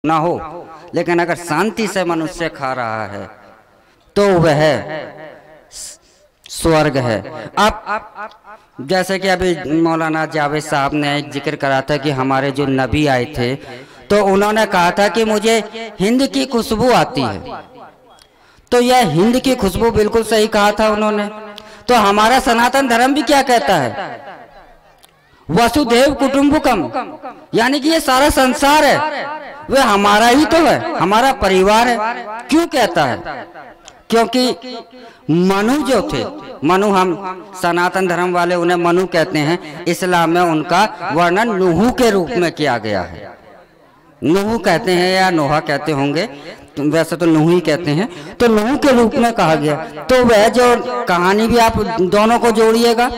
ना हो, लेकिन अगर शांति से मनुष्य खा रहा है तो वह स्वर्ग है। अब जैसे कि अभी मौलाना जावेद साहब ने एक जिक्र करा था कि हमारे जो नबी आए थे तो उन्होंने कहा था कि मुझे हिंद की खुशबू आती है, तो यह हिंद की खुशबू बिल्कुल सही कहा था उन्होंने। तो हमारा सनातन धर्म भी क्या कहता है, वसुधैव कुटुंबकम, यानी कि ये सारा संसार है वह हमारा ही तो है, हमारा परिवार है। क्यों कहता है? क्योंकि मनु जो थे, मनु हम सनातन धर्म वाले उन्हें मनु कहते हैं, इस्लाम में उनका वर्णन नूह के रूप में किया गया है। नूह कहते हैं या नोहा कहते होंगे, वैसे तो नूह ही कहते हैं, तो नूह के रूप में कहा गया। तो वह जो कहानी भी आप दोनों को जोड़िएगा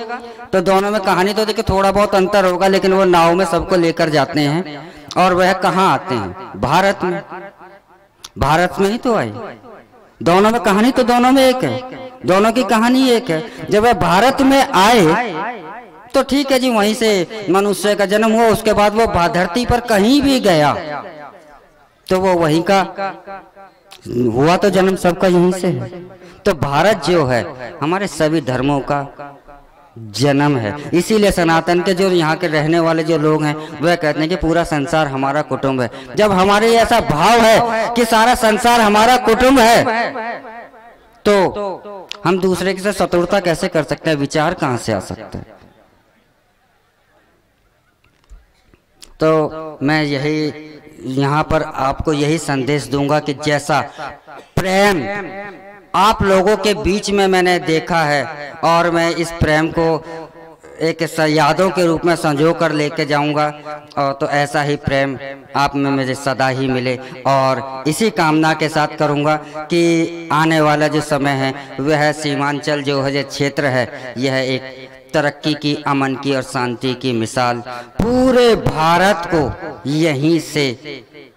तो दोनों में कहानी तो देखिए थोड़ा बहुत अंतर होगा, लेकिन वो नाव में सबको लेकर जाते हैं और वह कहाँ आते हैं, भारत में। भारत में ही तो आई, दोनों में कहानी तो दोनों में एक है, दोनों की कहानी एक है। जब वह भारत में आए तो ठीक है जी, वहीं से मनुष्य का जन्म हुआ, उसके बाद वो धरती पर कहीं भी गया तो वो वहीं का हुआ, तो जन्म सबका यहीं से है। तो भारत जो है हमारे सभी धर्मों का जन्म है। इसीलिए सनातन के जो यहाँ के रहने वाले जो लोग हैं वह कहते हैं कि पूरा संसार हमारा कुटुंब है। जब हमारे ऐसा भाव है कि सारा संसार हमारा कुटुंब है तो हम दूसरे के साथ शत्रुता कैसे कर सकते हैं, विचार कहाँ से आ सकता है। तो मैं यही यहाँ पर आपको यही संदेश दूंगा कि जैसा प्रेम आप लोगों के बीच में मैंने देखा है और मैं इस प्रेम को एक यादों के रूप में संजो कर लेके जाऊंगा, और तो ऐसा ही प्रेम आप में मुझे सदा ही मिले। और इसी कामना के साथ करूंगा कि आने वाला जो समय है वह सीमांचल जो है क्षेत्र है, यह एक तरक्की की, अमन की और शांति की मिसाल पूरे भारत को यहीं से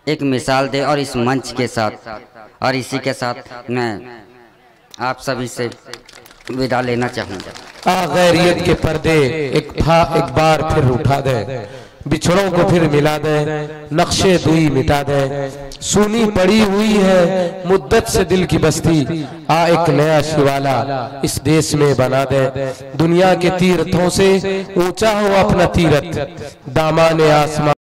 एक मिसाल दे। और इस मंच के साथ और इसी के साथ मैं आप सभी से विदा लेना चाहूँगा। गैरियत के पर्दे एक बार फिर उठा दे, बिछड़ों को फिर मिला दे, नक्शे दुई मिटा दे। सुनी पड़ी हुई है मुद्दत से दिल की बस्ती, आ एक नया शिवाला इस देश में बना दे। दुनिया के तीर्थों से ऊंचा हो अपना तीरथ, दामाने आसमान